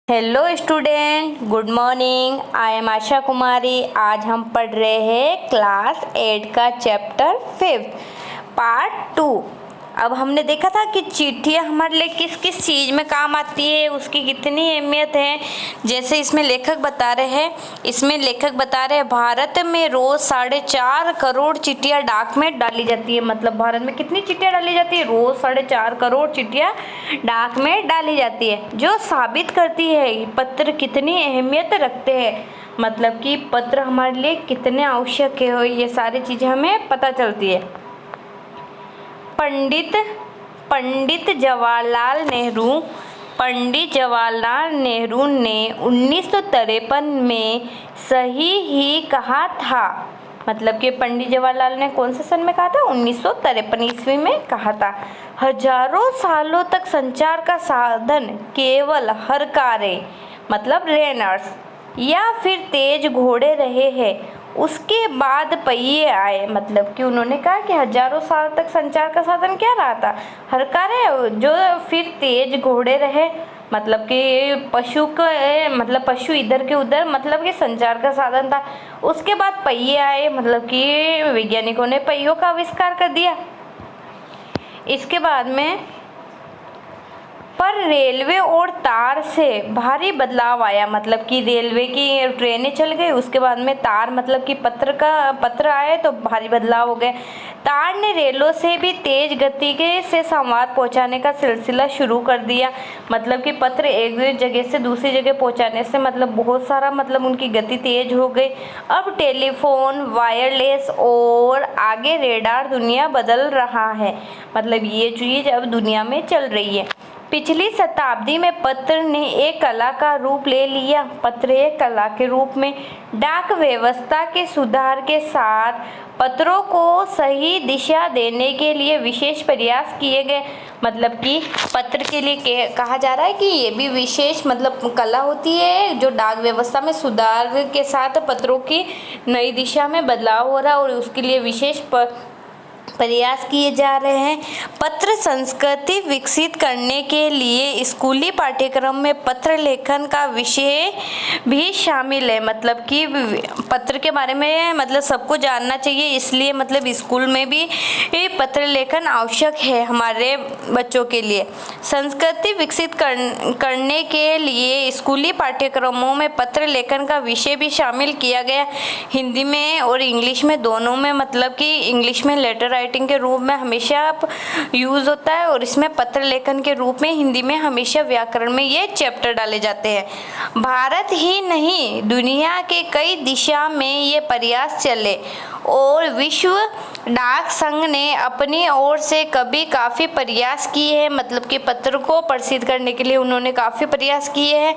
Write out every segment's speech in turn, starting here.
Hello student, good morning. I am Asha Kumari. आज हम पढ़ रहे हैं क्लास 8 का चैप्टर 5 पार्ट 2। अब हमने देखा था कि चिट्ठियाँ हमारे लिए किस किस चीज़ में काम आती है, उसकी कितनी अहमियत है। जैसे इसमें लेखक बता रहे हैं भारत में रोज़ 4.5 करोड़ चिट्ठियाँ डाक में डाली जाती है। मतलब भारत में कितनी चिट्ठियाँ डाली जाती है? रोज़ 4.5 करोड़ चिट्ठियाँ डाक में डाली जाती है, जो साबित करती है पत्र कितनी अहमियत रखते हैं। मतलब कि पत्र हमारे लिए कितने आवश्यक है, ये सारी चीज़ें हमें पता चलती है। पंडित जवाहरलाल नेहरू ने 1953 में सही ही कहा था। मतलब कि पंडित जवाहरलाल ने कौन से सन में कहा था? 1953 ईस्वी में कहा था। हजारों सालों तक संचार का साधन केवल हरकारे मतलब रेनर्स या फिर तेज घोड़े रहे हैं। उसके बाद पहिए आए। मतलब कि उन्होंने कहा कि हजारों साल तक संचार का साधन क्या रहा था? हरकारे, जो फिर तेज घोड़े रहे। मतलब कि पशु इधर के उधर, मतलब कि संचार का साधन था। उसके बाद पहिए आए, मतलब कि वैज्ञानिकों ने पहियों का आविष्कार कर दिया। इसके बाद में पर रेलवे और तार से भारी बदलाव आया। मतलब कि रेलवे की ट्रेनें चल गई, उसके बाद में तार मतलब कि पत्र आए तो भारी बदलाव हो गए। तार ने रेलों से भी तेज गति से संवाद पहुंचाने का सिलसिला शुरू कर दिया। मतलब कि पत्र एक जगह से दूसरी जगह पहुंचाने से मतलब बहुत सारा मतलब उनकी गति तेज हो गई। अब टेलीफोन, वायरलेस और आगे रेडार दुनिया बदल रहा है। मतलब ये चीज़ अब दुनिया में चल रही है। पिछली शताब्दी में पत्र ने एक कला का रूप ले लिया। पत्र एक कला के रूप में डाक व्यवस्था के सुधार के साथ पत्रों को सही दिशा देने के लिए विशेष प्रयास किए गए। मतलब कि पत्र के लिए कहा जा रहा है कि ये भी विशेष मतलब कला होती है, जो डाक व्यवस्था में सुधार के साथ पत्रों की नई दिशा में बदलाव हो रहा है और उसके लिए विशेष प्रयास किए जा रहे हैं। पत्र संस्कृति विकसित करने के लिए स्कूली पाठ्यक्रम में पत्र लेखन का विषय भी शामिल है। मतलब कि पत्र के बारे में मतलब सबको जानना चाहिए, इसलिए मतलब स्कूल में भी पत्र लेखन आवश्यक है हमारे बच्चों के लिए। संस्कृति विकसित करने के लिए स्कूली पाठ्यक्रमों में पत्र लेखन का विषय भी शामिल किया गया। हिंदी में और इंग्लिश में दोनों में। मतलब कि इंग्लिश में लेटर राइटिंग के रूप में हमेशा यूज़ होता है और इसमें पत्र लेखन के रूप में हिंदी में हमेशा व्याकरण में ये चैप्टर डाले जाते हैं। भारत ही नहीं, दुनिया के कई दिशा में ये प्रयास चले और विश्व डाक संघ ने अपनी ओर से काफ़ी प्रयास किए हैं। मतलब कि पत्र को प्रसिद्ध करने के लिए उन्होंने काफ़ी प्रयास किए हैं।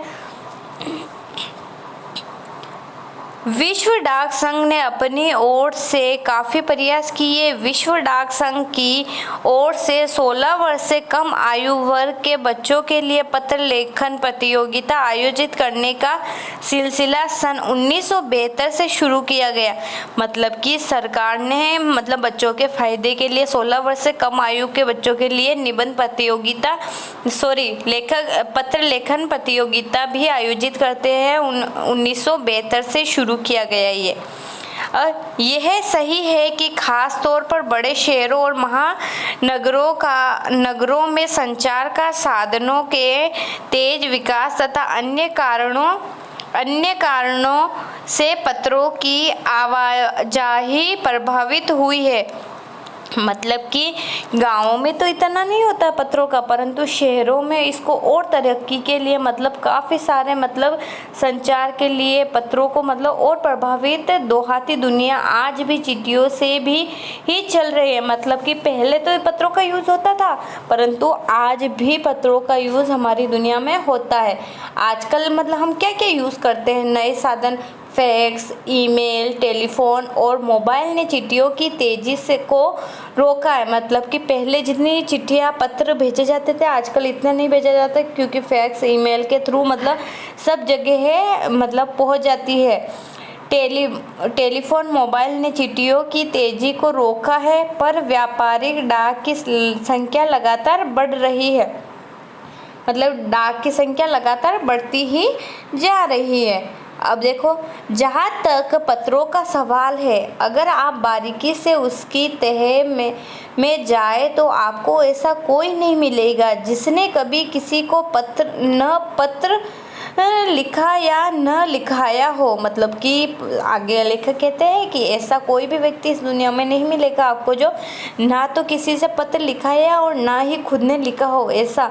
विश्व डाक संघ ने अपनी ओर से काफ़ी प्रयास किए। विश्व डाक संघ की ओर से 16 वर्ष से कम आयु वर्ग के बच्चों के लिए पत्र लेखन प्रतियोगिता आयोजित करने का सिलसिला सन 1972 से शुरू किया गया। मतलब कि सरकार ने मतलब बच्चों के फायदे के लिए 16 वर्ष से कम आयु के बच्चों के लिए निबंध प्रतियोगिता पत्र लेखन प्रतियोगिता भी आयोजित करते हैं। 1972 से शुरू किया गया ये। और यह सही है कि खास तौर पर बड़े शहरों और नगरों में संचार का साधनों के तेज विकास तथा अन्य कारणों से पत्रों की आवाजाही प्रभावित हुई है। मतलब कि गाँवों में तो इतना नहीं होता पत्रों का, परंतु शहरों में इसको और तरक्की के लिए मतलब काफ़ी सारे मतलब संचार के लिए पत्रों को मतलब और प्रभावित दोहाती दुनिया आज भी चिट्ठियों से भी ही चल रही है। मतलब कि पहले तो पत्रों का यूज़ होता था, परंतु आज भी पत्रों का यूज़ हमारी दुनिया में होता है। आजकल मतलब हम क्या क्या यूज़ करते हैं? नए साधन, फैक्स, ईमेल, टेलीफोन और मोबाइल ने चिट्ठियों की तेज़ी से को रोका है। मतलब कि पहले जितनी चिट्ठियाँ पत्र भेजे जाते थे आजकल इतना नहीं भेजा जाता, क्योंकि फैक्स, ईमेल के थ्रू मतलब सब जगह है मतलब पहुँच जाती है। टेलीफोन, मोबाइल ने चिट्ठियों की तेज़ी को रोका है, पर व्यापारिक डाक की संख्या लगातार बढ़ रही है। मतलब डाक की संख्या लगातार बढ़ती ही जा रही है। अब देखो, जहाँ तक पत्रों का सवाल है, अगर आप बारीकी से उसकी तह में जाए तो आपको ऐसा कोई नहीं मिलेगा जिसने कभी किसी को पत्र लिखा या न लिखाया हो। मतलब कि आगे लेखक कहते हैं कि ऐसा कोई भी व्यक्ति इस दुनिया में नहीं मिलेगा आपको जो ना तो किसी से पत्र लिखा है और ना ही खुद ने लिखा हो। ऐसा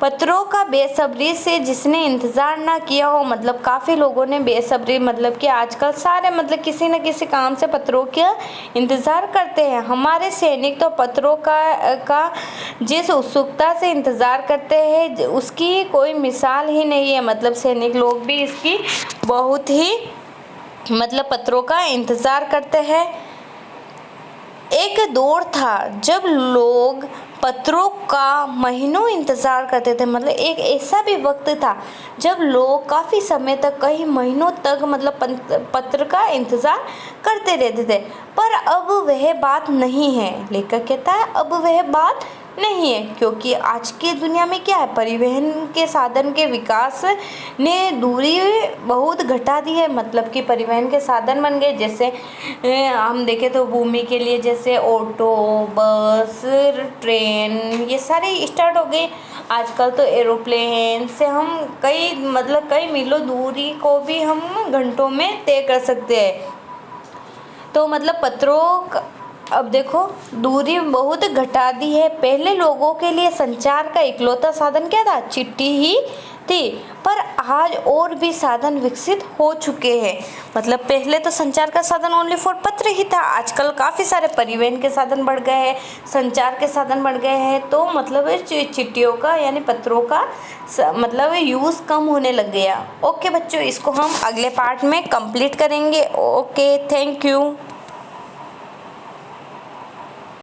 पत्रों का बेसब्री से जिसने इंतज़ार ना किया हो। मतलब काफ़ी लोगों ने बेसब्री, मतलब कि आजकल सारे मतलब किसी न किसी काम से पत्रों का इंतज़ार करते हैं। हमारे सैनिक तो पत्रों का जिस उत्सुकता से इंतज़ार करते हैं उसकी कोई मिसाल ही नहीं है। मतलब सैनिक लोग भी इसकी बहुत ही मतलब पत्रों का इंतज़ार करते हैं। एक दौर था जब लोग पत्रों का महीनों इंतज़ार करते थे। मतलब एक ऐसा भी वक्त था जब लोग काफ़ी समय तक, कई महीनों तक मतलब पत्र का इंतज़ार करते रहते थे। पर अब वह बात नहीं है। लेखक कहता है अब वह बात नहीं है, क्योंकि आज की दुनिया में क्या है, परिवहन के साधन के विकास ने दूरी बहुत घटा दी है। मतलब कि परिवहन के साधन बन गए, जैसे हम देखें तो भूमि के लिए जैसे ऑटो, बस, ट्रेन, ये सारे स्टार्ट हो गए। आजकल तो एरोप्लेन से हम कई मीलों दूरी को भी हम घंटों में तय कर सकते हैं। तो मतलब पत्रों अब देखो दूरी बहुत घटा दी है। पहले लोगों के लिए संचार का इकलौता साधन क्या था, चिट्ठी ही थी। पर आज और भी साधन विकसित हो चुके हैं। मतलब पहले तो संचार का साधन ओनली फॉर पत्र ही था। आजकल काफ़ी सारे परिवहन के साधन बढ़ गए हैं, संचार के साधन बढ़ गए हैं। तो मतलब चिट्ठियों का यानी पत्रों का मतलब यूज़ कम होने लग गया। ओके बच्चों, इसको हम अगले पार्ट में कंप्लीट करेंगे। Okay, thank you.